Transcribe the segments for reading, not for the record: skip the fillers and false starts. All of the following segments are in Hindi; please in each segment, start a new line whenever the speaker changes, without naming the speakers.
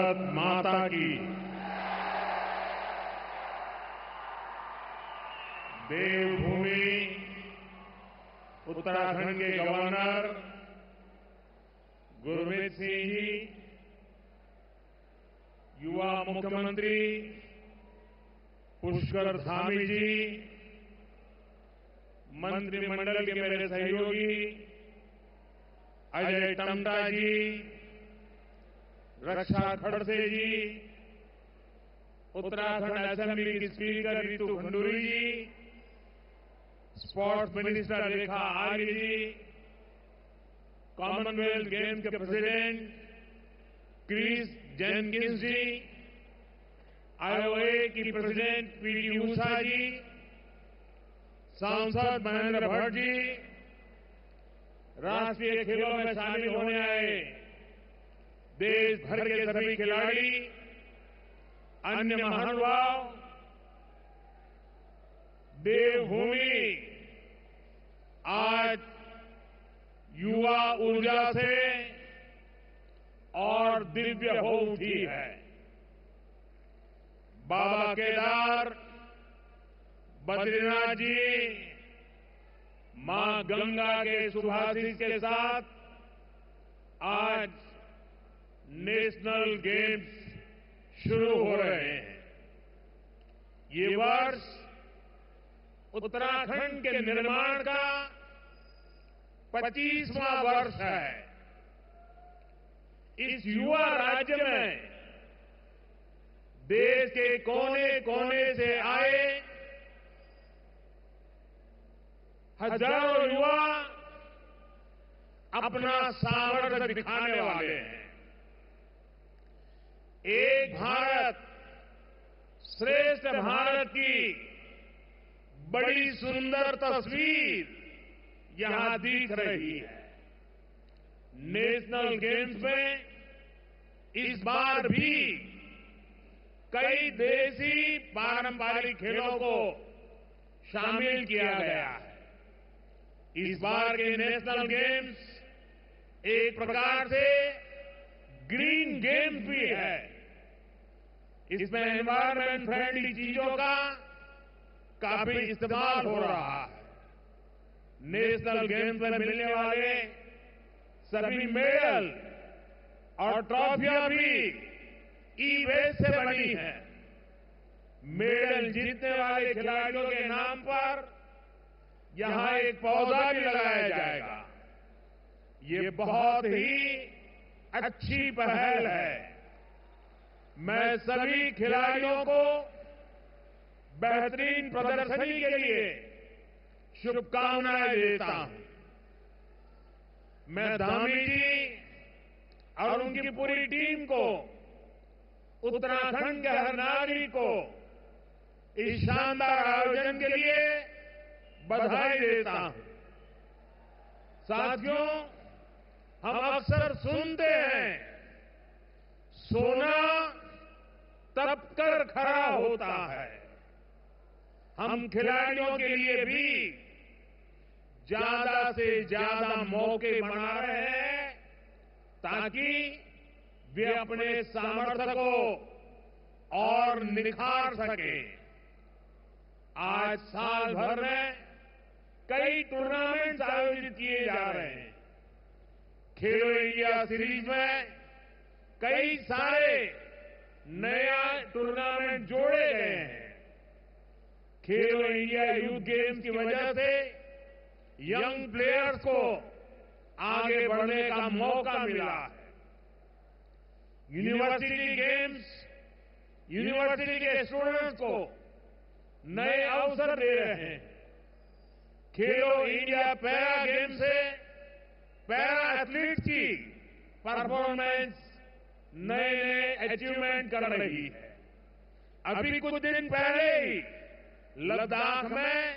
भारत माता की। देवभूमि उत्तराखंड के गवर्नर गुरमीत सिंह जी, युवा मुख्यमंत्री पुष्कर धामी जी, मंत्रिमंडल के मेरे सहयोगी अजय टम्टा जी, रक्षा खड़से जी, उत्तराखंड असेंबली की स्पीकर रितु खंडूरी जी, स्पोर्ट्स मिनिस्टर रेखा आर्य जी, कॉमनवेल्थ गेम्स के प्रेसिडेंट क्रिस जेनकिंस जी, आईओए की प्रेसिडेंट पीटी उषा जी, सांसद महेंद्र भट्ट जी, राष्ट्रीय खेलों में शामिल होने आए देश भर के सभी खिलाड़ी, अन्य महानुभाव, देवभूमि आज युवा ऊर्जा से और दिव्य हो उठी है। बाबा केदार, बद्रीनाथ जी, मां गंगा के सुभाषित के साथ आज नेशनल गेम्स शुरू हो रहे हैं। ये वर्ष उत्तराखंड के निर्माण का 25वां वर्ष है। इस युवा राज्य में देश के कोने कोने से आए हजारों युवा अपना सामर्थ्य दिखाने वाले हैं। एक भारत श्रेष्ठ भारत की बड़ी सुंदर तस्वीर यहां दिख रही है। नेशनल गेम्स में इस बार भी कई देसी पारंपरिक खेलों को शामिल किया गया है। इस बार के नेशनल गेम्स एक प्रकार से ग्रीन गेम्स भी है। इसमें एनवायरमेंट फ्रेंडली चीजों का काफी इस्तेमाल हो रहा है। नेशनल गेम्स में मिलने वाले सभी मेडल और ट्रॉफियां भी ई-वेस्ट से बनी है। मेडल जीतने वाले खिलाड़ियों के नाम पर यहां एक पौधा भी लगाया जाएगा। ये बहुत ही अच्छी पहल है। मैं सभी खिलाड़ियों को बेहतरीन प्रदर्शनी के लिए शुभकामनाएं देता हूं। मैं धामी जी और उनकी पूरी टीम को, उत्तराखंड के हर नागरिक को इस शानदार आयोजन के लिए बधाई देता हूं। साथियों, हम अक्सर सुनते हैं सोना तपकर खरा होता है। हम खिलाड़ियों के लिए भी ज्यादा से ज्यादा मौके बना रहे हैं ताकि वे अपने सामर्थ्य को और निखार सके। आज साल भर में कई टूर्नामेंट आयोजित किए जा रहे हैं। खेलो इंडिया सीरीज में कई सारे नया टूर्नामेंट जोड़े गए हैं। खेलो इंडिया यूथ गेम्स की वजह से यंग प्लेयर्स को आगे बढ़ने का मौका मिला है। यूनिवर्सिटी गेम्स यूनिवर्सिटी के स्टूडेंट्स को नए अवसर दे रहे हैं। खेलो इंडिया पैरा गेम से पैरा एथलीट की परफॉर्मेंस नए नए अचीवमेंट कर रही है। अभी कुछ दिन पहले ही लद्दाख में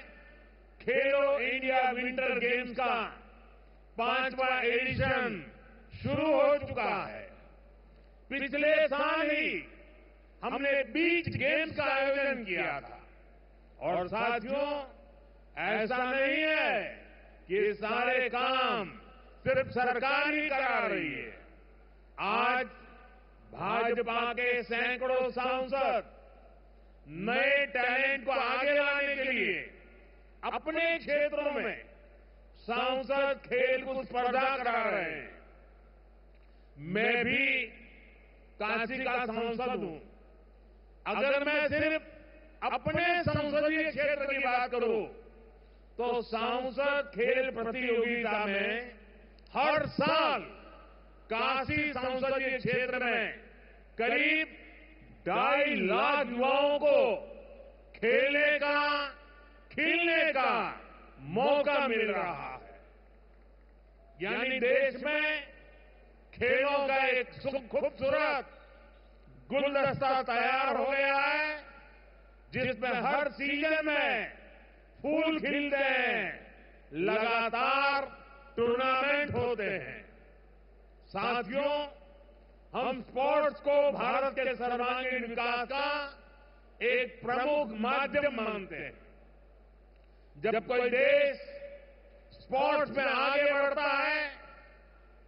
खेलो इंडिया विंटर गेम्स का 5वां एडिशन शुरू हो चुका है। पिछले साल ही हमने बीच गेम्स का आयोजन किया था। और साथियों, ऐसा नहीं है कि ये सारे काम सिर्फ सरकार ही करा रही है। आज भाजपा के सैकड़ों सांसद नए टैलेंट को आगे लाने के लिए अपने क्षेत्रों में सांसद खेलकूद स्पर्धा करा रहे हैं। मैं भी काशी का सांसद हूं। अगर मैं सिर्फ अपने संसदीय क्षेत्र की बात करूं तो सांसद खेल प्रतियोगिता में हर साल काशी संसदीय क्षेत्र में करीब 2.5 लाख युवाओं को खेलने का, खिलने का मौका मिल रहा है। यानी देश में खेलों का एक खूबसूरत गुलदस्ता तैयार हो गया है, जिसमें हर सीजन में फूल खिलते हैं, लगातार टूर्नामेंट होते हैं। साथियों, हम स्पोर्ट्स को भारत के सर्वांगीण विकास का एक प्रमुख माध्यम मानते हैं। जब कोई देश स्पोर्ट्स में आगे बढ़ता है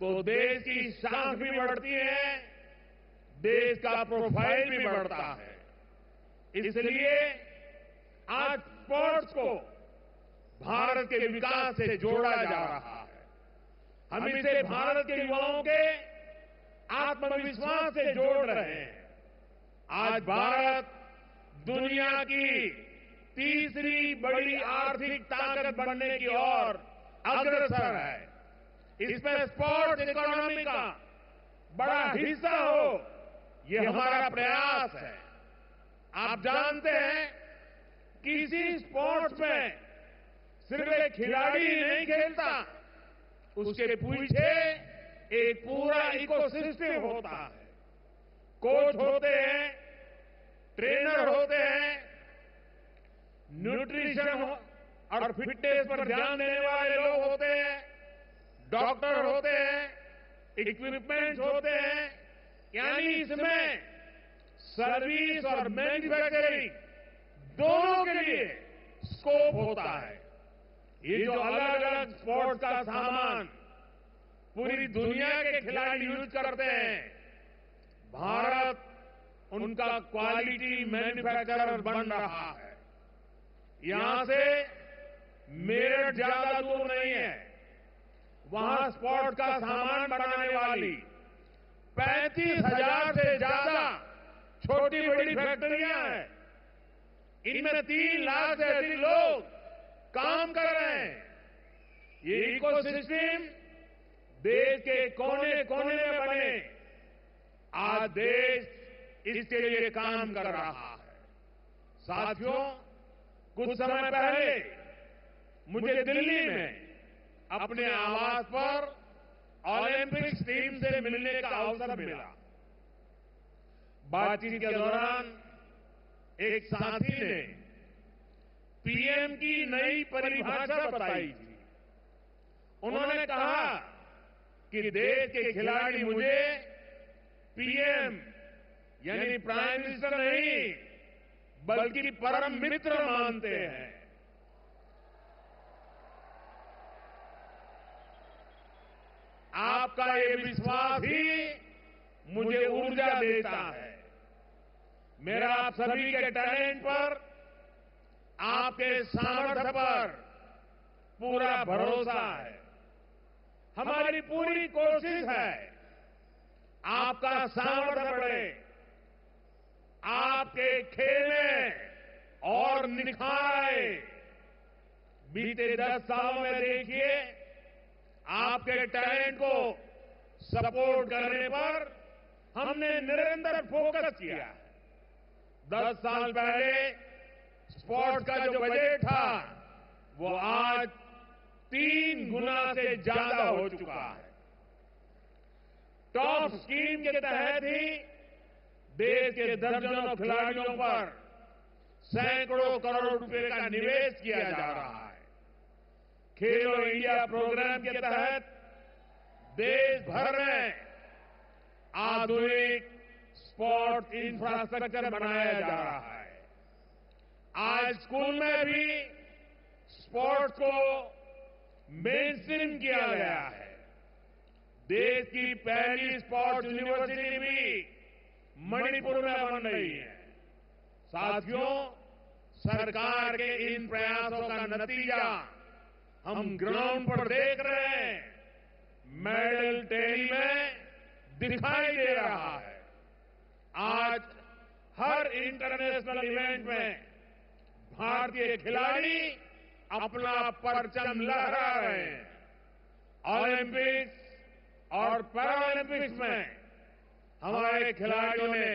तो देश की शान भी बढ़ती है, देश का प्रोफाइल भी बढ़ता है। इसलिए आज स्पोर्ट्स को भारत के विकास से जोड़ा जा रहा है। हम इसे भारत के युवाओं के आत्मविश्वास से जोड़ रहे हैं। आज भारत दुनिया की तीसरी बड़ी आर्थिक ताकत बनने की ओर अग्रसर है। इसमें स्पोर्ट्स इकोनॉमी का बड़ा हिस्सा हो, ये हमारा प्रयास है। आप जानते हैं, किसी स्पोर्ट्स में सिर्फ एक खिलाड़ी ही नहीं खेलता, उसके पीछे एक पूरा इकोसिस्टम होता है। कोच होते हैं, ट्रेनर होते हैं, न्यूट्रिशन और फिटनेस पर ध्यान देने वाले लोग होते हैं, डॉक्टर होते हैं, इक्विपमेंट्स होते हैं। यानी इसमें सर्विस और मैन्युफैक्चरिंग दोनों के लिए स्कोप होता है। ये जो अलग अलग स्पोर्ट्स का सामान पूरी दुनिया के खिलाड़ी यूज करते हैं, भारत उनका क्वालिटी मैन्युफैक्चरर बन रहा है। यहां से मेरठ ज्यादा दूर नहीं है, वहां स्पोर्ट्स का सामान बनाने वाली 35,000 से ज्यादा छोटी बड़ी फैक्ट्रियां हैं। इनमें 3 लाख से अधिक लोग काम कर रहे हैं। ये इकोसिस्टम देश के कोने कोने में बने, आज देश इसके लिए काम कर रहा है। साथियों, कुछ समय पहले मुझे दिल्ली में अपने आवास पर ओलंपिक्स टीम से मिलने का अवसर मिला। बातचीत के दौरान एक साथी ने पीएम की नई परिभाषा बताई थी। उन्होंने कहा कि देश के खिलाड़ी मुझे पीएम यानी प्राइम मिनिस्टर नहीं, बल्कि परम मित्र मानते हैं। आपका ये विश्वास ही मुझे ऊर्जा देता है। मेरा आप सभी के टैलेंट पर, आपके सामर्थ्य पर पूरा भरोसा है। हमारी पूरी कोशिश है आपका सामर्थ्य बढ़े, आपके खेल में और निखार आए। बीते 10 सालों में देखिए, आपके टैलेंट को सपोर्ट करने पर हमने निरंतर फोकस किया। 10 साल पहले स्पोर्ट्स का जो बजट था, वो आज 3 गुना से ज्यादा हो चुका है। टॉप स्कीम के तहत ही देश के दर्जनों खिलाड़ियों पर सैकड़ों करोड़ रुपए का निवेश किया जा रहा है। खेलो इंडिया प्रोग्राम के तहत देश भर में आधुनिक स्पोर्ट्स इंफ्रास्ट्रक्चर बनाया जा रहा है। आज स्कूल में भी स्पोर्ट्स को मेनस्ट्रीम किया गया है। देश की पहली स्पोर्ट्स यूनिवर्सिटी भी मणिपुर में बन रही है। साथियों, सरकार के इन प्रयासों का नतीजा हम ग्राउंड पर देख रहे हैं, मेडल टेरी में दिखाई दे रहा है। आज हर इंटरनेशनल इवेंट में भारतीय खिलाड़ी अपना परचम लहरा रहे हैं। ओलंपिक्स और पैरालंपिक्स में हमारे खिलाड़ियों ने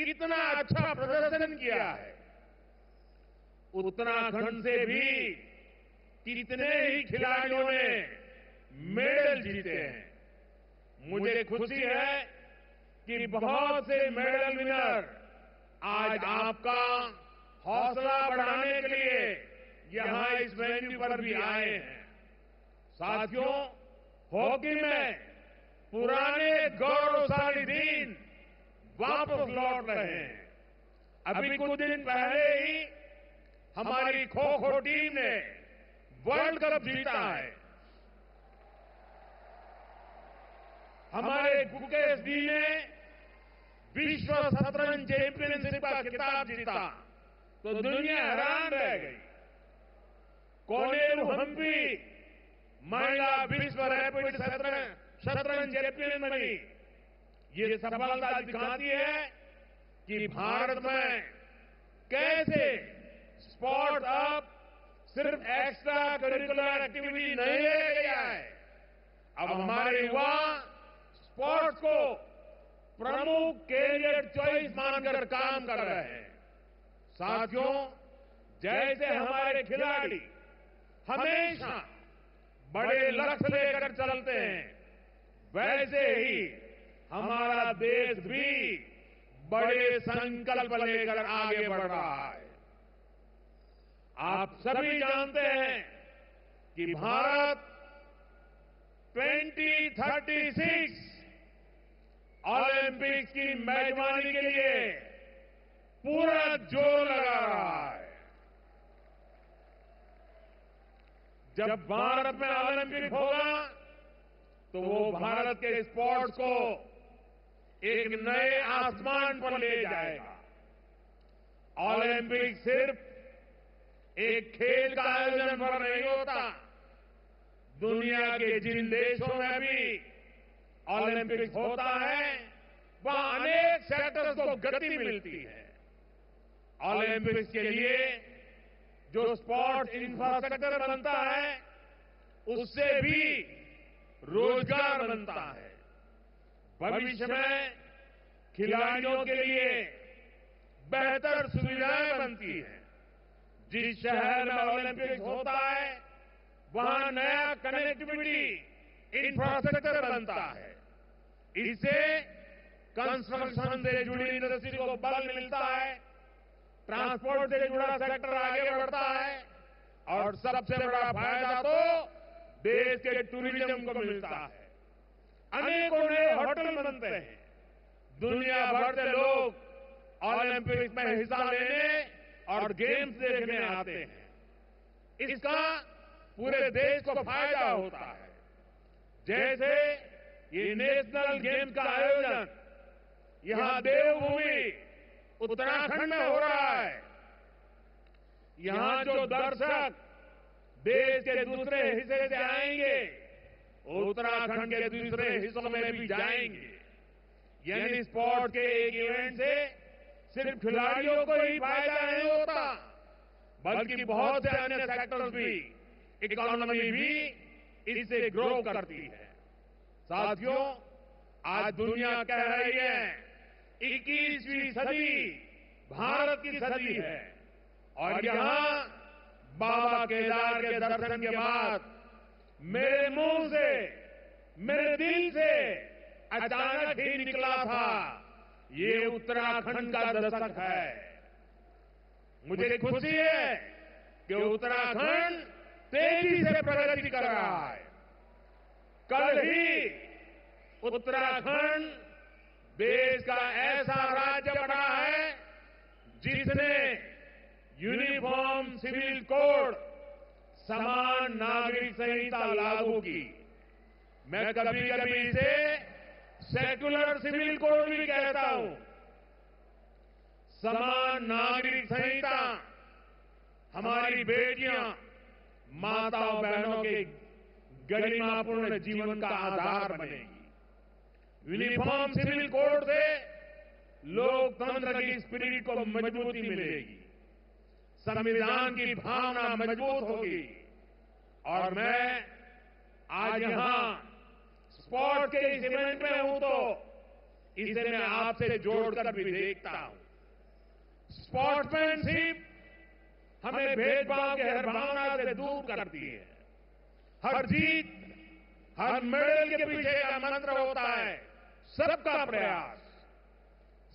इतना अच्छा प्रदर्शन किया है, उत्तराखंड से भी कितने ही खिलाड़ियों ने मेडल जीते हैं। मुझे खुशी है कि बहुत से मेडल विनर आज आपका हौसला बढ़ाने के लिए यहां इस वेन्यू पर भी आए हैं। साथियों, हॉकी में पुराने गौरवशाली दिन वापस लौट रहे हैं। अभी कुछ दिन पहले ही हमारी खो-खो टीम ने वर्ल्ड कप जीता है। हमारे गुकेश जी ने विश्व शतरंज चैंपियनशिप का खिताब जीता तो दुनिया हैरान रह गई। कोनेरू हम्पी महिला विश्व रैपिड शतरंज चैंपियन बनी। ये सफलता दिखाती है कि भारत में कैसे स्पोर्ट्स अब सिर्फ एक्स्ट्रा करिकुलर एक्टिविटी नहीं रह गया है। अब हमारे युवा स्पोर्ट्स को प्रमुख कैरियर चॉइस मानकर काम कर रहे हैं। साथियों, जैसे हमारे खिलाड़ी हमेशा बड़े लक्ष्य लेकर चलते हैं, वैसे ही हमारा देश भी बड़े संकल्प लेकर आगे बढ़ रहा है। आप सभी जानते हैं कि भारत 2036 ओलंपिक्स की मेजबानी के लिए पूरा जोर लगा रहा है। जब भारत में ओलंपिक होगा तो वो भारत के स्पोर्ट्स को एक नए आसमान पर ले जाएगा। ओलंपिक सिर्फ एक खेल का आयोजन पर नहीं होता, दुनिया के जिन देशों में भी ओलंपिक होता है वहां अनेक सेक्टर्स को गति मिलती है। ओलंपिक्स के लिए जो स्पोर्ट्स इंफ्रास्ट्रक्चर बनता है उससे भी रोजगार बनता है। भविष्य में खिलाड़ियों के लिए बेहतर सुविधाएं बनती हैं। जिस शहर में ओलंपिक्स होता है वहां नया कनेक्टिविटी इंफ्रास्ट्रक्चर बनता है। इससे कंस्ट्रक्शन से जुड़ी इंडस्ट्री को बल मिलता है, ट्रांसपोर्ट से जुड़ा सेक्टर आगे बढ़ता है और सबसे बड़ा फायदा तो देश के टूरिज्म को मिलता है। अनेकों नए होटल बनते हैं, दुनिया भर से लोग ओलंपिक्स में हिस्सा लेने और गेम्स देखने आते हैं। इसका पूरे देश को फायदा होता है। जैसे ये नेशनल गेम्स का आयोजन यहां देवभूमि उत्तराखंड में हो रहा है। यहां जो दर्शक देश के दूसरे हिस्से से आएंगे उत्तराखंड के दूसरे हिस्सों में भी जाएंगे। यानी स्पोर्ट के एक इवेंट से सिर्फ खिलाड़ियों को ही फायदा नहीं होता बल्कि बहुत से अन्य सेक्टर्स भी, इकोनॉमी भी इससे ग्रो करती है। साथियों, आज दुनिया कह रही है 21वीं सदी भारत की सदी है और यहां बाबा केदार के दर्शन के बाद मेरे मुंह से, मेरे दिल से अचानक ही निकला था ये उत्तराखंड का दशक है। मुझे खुशी है कि उत्तराखंड तेजी से प्रगति कर रहा है। कल ही उत्तराखंड देश का ऐसा राज्य बना है जिसने यूनिफॉर्म सिविल कोड, समान नागरिक संहिता लागू की। मैं कभी कभी इसे सेक्युलर सिविल कोड भी कहता हूं समान नागरिक संहिता हमारी बेटियां, माताओं बहनों के गरिमापूर्ण जीवन का आधार बनेगी। यूनिफॉर्म सिविल कोड से लोकतंत्र की स्पिरिट को मजबूती मिलेगी, संविधान की भावना मजबूत होगी। और मैं आज यहां स्पोर्ट के इस इवेंट में हूं तो इसे मैं आपसे जोड़कर भी देखता हूं। स्पोर्ट्समैनशिप हमें भेदभाव की हर भावना से दूर करती है। हर जीत, हर मेडल के पीछे का मंत्र होता है सबका प्रयास।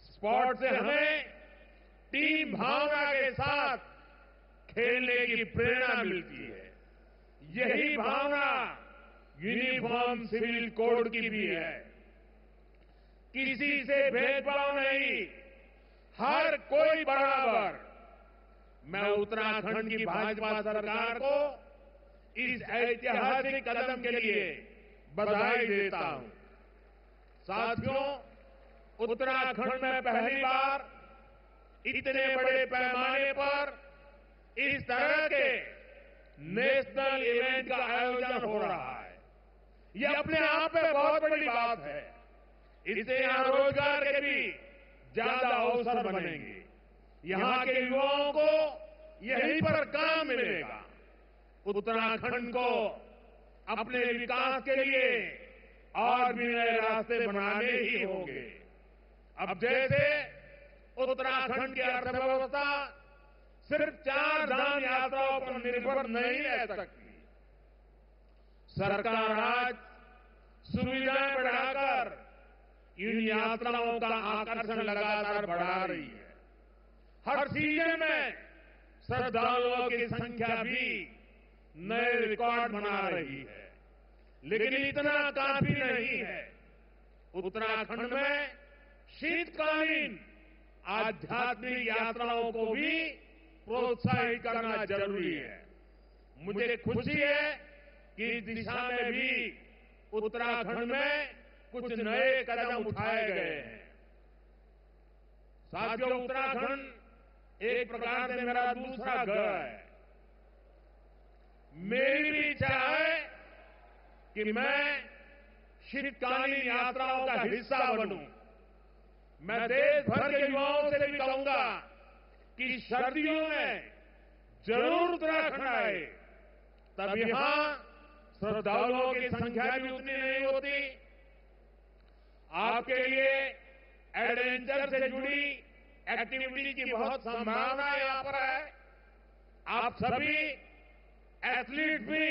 स्पोर्ट से हमें टीम भावना के साथ खेलने की प्रेरणा मिलती है। यही भावना यूनिफॉर्म सिविल कोड की भी है। किसी से भेदभाव नहीं, हर कोई बराबर। मैं उत्तराखंड की भाजपा सरकार को इस ऐतिहासिक कदम के लिए बधाई देता हूं। साथियों, उत्तराखंड में पहली बार इतने बड़े पैमाने पर इस तरह के नेशनल इवेंट का आयोजन हो रहा है। यह अपने आप में बहुत बड़ी बात है। इससे यहां रोजगार के भी ज्यादा अवसर बनेंगे। यहां के युवाओं को यहीं पर काम मिलेगा। उत्तराखंड को अपने विकास के लिए और भी नए रास्ते बनाने ही होंगे। अब जैसे उत्तराखंड की अर्थव्यवस्था सिर्फ 4 धाम यात्राओं पर निर्भर नहीं रह सकती। सरकार आज सुविधाएं बढ़ाकर इन यात्राओं का आकर्षण लगातार बढ़ा रही है। हर सीजन में श्रद्धालुओं की संख्या भी नए रिकॉर्ड बना रही है। लेकिन इतना काफी नहीं है। उत्तराखंड में शीतकालीन आध्यात्मिक यात्राओं को भी प्रोत्साहित करना जरूरी है। मुझे खुशी है कि इस दिशा में भी उत्तराखंड में कुछ नए कदम उठाए गए हैं। साथियों, उत्तराखंड एक प्रकार से मेरा दूसरा घर है। मेरी भी इच्छा है कि मैं शीतकालीन यात्राओं का हिस्सा बनूं। मैं देश भर के युवाओं से भी कहूंगा कि सर्दियों में जरूर उत्तराखंड आए। तब यहां श्रद्धालुओं की संख्या भी उतनी नहीं होती। आपके लिए एडवेंचर से जुड़ी एक्टिविटी की बहुत संभावना यहां पर है। आप सभी एथलीट भी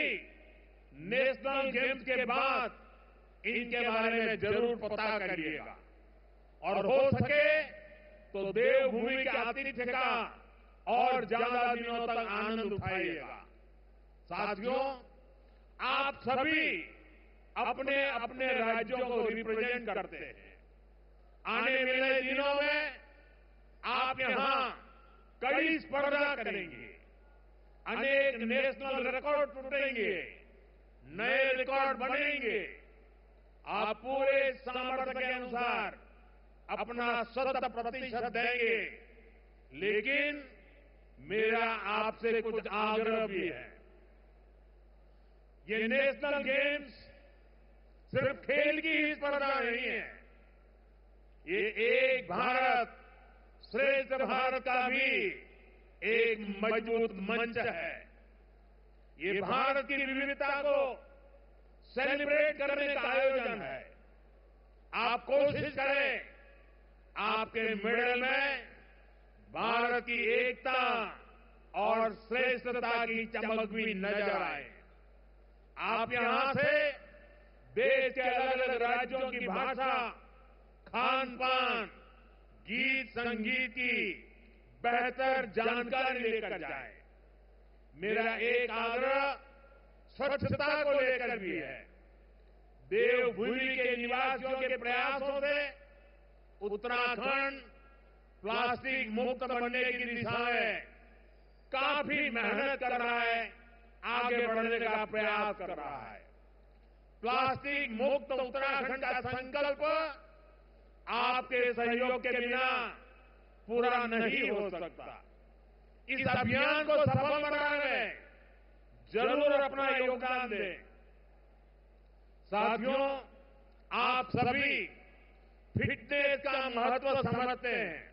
नेशनल गेम्स के बाद इनके बारे में जरूर पता करिएगा और हो सके तो देवभूमि के आतिथ्य का और ज्यादा दिनों तक आनंद उठाइएगा। साथियों, आप सभी अपने अपने राज्यों को रिप्रेजेंट करते हैं। आने वाले दिनों में आप यहां कई स्पर्धा करेंगे, अनेक नेशनल रिकॉर्ड टूटेंगे, नए रिकॉर्ड बनेंगे। आप पूरे सामर्थ्य के अनुसार अपना 100% देंगे। लेकिन मेरा आपसे कुछ आग्रह भी है। ये नेशनल गेम्स सिर्फ खेल की ही स्पर्धा नहीं है। ये एक भारत श्रेष्ठ भारत का भी एक मजबूत मंच है। ये भारत की विविधता को सेलिब्रेट करने का आयोजन है। आप कोशिश करें आपके मेडल में भारत की एकता और श्रेष्ठता की चमक भी नजर आए। आप यहां से देश के अलग अलग राज्यों की भाषा, खान पान, गीत संगीत की बेहतर जानकारी लेकर जाए। मेरा एक आग्रह स्वच्छता को लेकर भी है। देवभूमि के निवासियों के प्रयासों से उत्तराखंड प्लास्टिक मुक्त बनने की दिशा में काफी मेहनत कर रहा है, आगे बढ़ने का प्रयास कर रहा है। प्लास्टिक मुक्त उत्तराखंड का संकल्प आपके सहयोग के बिना पूरा नहीं हो सकता। इस अभियान को सफल बनाने में जरूर अपना योगदान दें। साथियों, आप सभी फिटनेस का महत्व समझते हैं,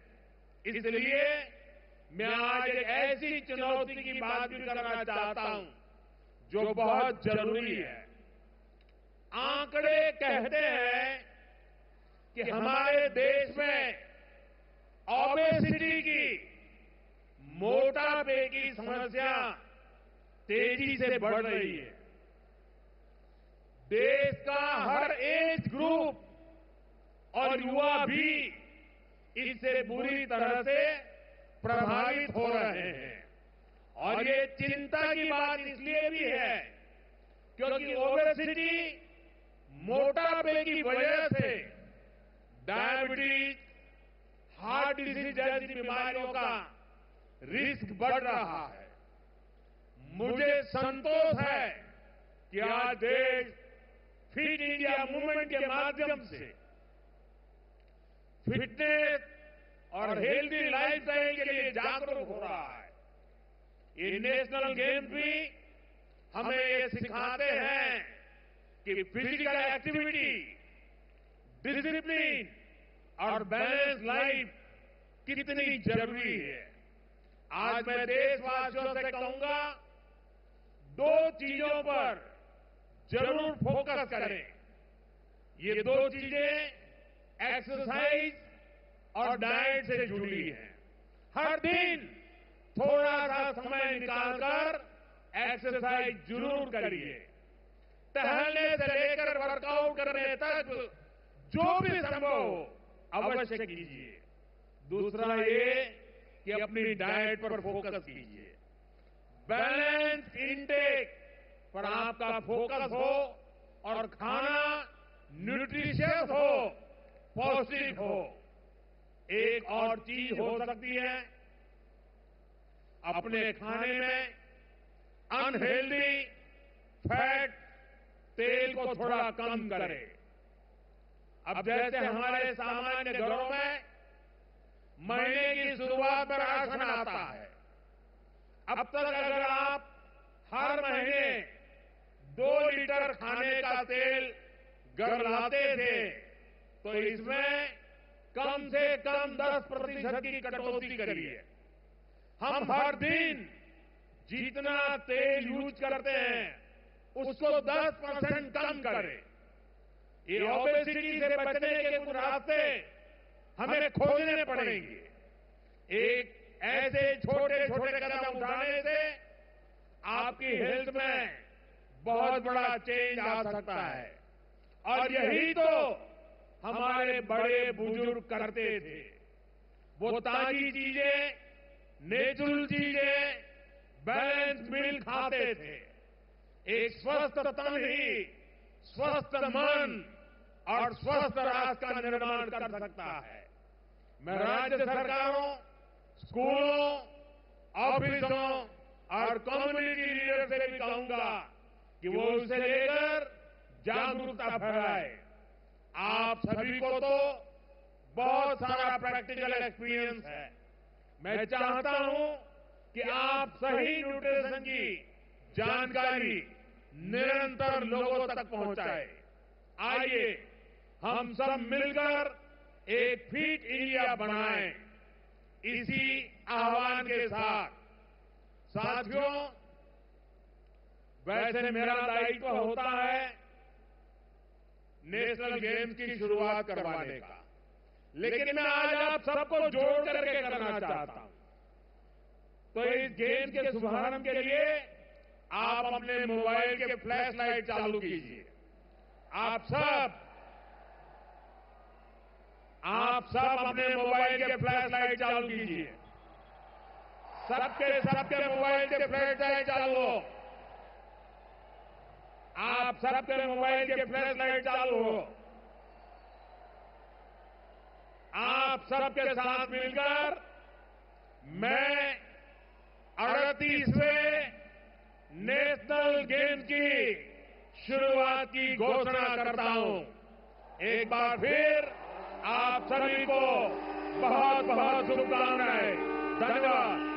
इसलिए मैं आज एक ऐसी चुनौती की बात भी करना चाहता हूं जो बहुत जरूरी है। आंकड़े कहते हैं कि हमारे देश में ओबेसिटी की, मोटापे की समस्या तेजी से बढ़ रही है। देश का हर एज ग्रुप और युवा भी इससे बुरी तरह से प्रभावित हो रहे हैं। और ये चिंता की बात इसलिए भी है क्योंकि ओबेसिटी, मोटापे की वजह से डायबिटीज, हार्ट डिजीज जैसी बीमारियों का रिस्क बढ़ रहा है। मुझे संतोष है कि आज देश फिट इंडिया मूवमेंट के माध्यम से फिटनेस और हेल्दी लाइफस्टाइल के लिए जागरूक हो रहा है। ये नेशनल गेम्स भी हमें ये सिखाते हैं कि फिजिकल एक्टिविटी, डिसिप्लिन और बैलेंस लाइफ कितनी जरूरी है। आज मैं देशवासियों से कहूंगा, दो चीजों पर जरूर फोकस करें। ये दो चीजें एक्सरसाइज और डाइट से जुड़ी है। हर दिन थोड़ा सा समय निकालकर एक्सरसाइज जरूर करिए। टहलने से लेकर वर्कआउट करने तक जो भी संभव हो अवश्य कीजिए। दूसरा ये कि अपनी डाइट पर फोकस कीजिए। बैलेंस इंटेक पर आपका फोकस हो और खाना न्यूट्रिशियस हो, पौष्टिक हो। एक और चीज हो सकती है, अपने खाने में अनहेल्दी फैट, तेल को थोड़ा कम करें। अब जैसे हमारे सामान्य घरों में महीने की शुरुआत में राशन आता है, अब तक अगर आप हर महीने 2 लीटर खाने का तेल घर लाते थे तो इसमें कम से कम 10% की कटौती करिए। हम हर दिन जितना तेल यूज करते हैं उसको 10% कम करें। ये ओबेसिटी से बचने के कुछ रास्ते हमें खोजने पड़ेंगे। एक ऐसे छोटे छोटे कदम उठाने से आपकी हेल्थ में बहुत बड़ा चेंज आ सकता है। और यही तो हमारे बड़े बुजुर्ग करते थे। वो ताजी चीजें, नेचुरल चीजें, बैलेंस मील खाते थे। एक स्वस्थ तन ही स्वस्थ मन और स्वस्थ राष्ट्र का निर्माण कर सकता है। मैं राज्य सरकारों, स्कूलों, ऑफिसों और कम्युनिटी लीडर से भी कहूंगा कि वो उसे लेकर जागरूकता फैलाए। आप सभी को तो बहुत सारा प्रैक्टिकल एक्सपीरियंस है। मैं चाहता हूं कि आप सही न्यूट्रिशन की जानकारी निरंतर लोगों तक पहुंचाए। आइए हम सब मिलकर एक फिट इंडिया बनाएं। इसी आह्वान के साथ साथियों, वैसे मेरा दायित्व होता है नेशनल गेम्स की शुरुआत करवाने का, लेकिन मैं आज आप सबको जोड़ करके करना चाहता हूं। तो इस गेम के शुभारंभ के लिए आप अपने मोबाइल के फ्लैश लाइट चालू कीजिए। आप सब अपने मोबाइल के फ्लैश लाइट चालू कीजिए। सबके मोबाइल के फ्लैश लाइट चालू हो। आप सबके मोबाइल के फ्लैश लाइट चालू हो। आप सबके साथ मिलकर मैं 38वें नेशनल गेम्स की शुरुआत की घोषणा करता हूं। एक बार फिर आप सभी को बहुत बहुत शुभकामनाएं। धन्यवाद।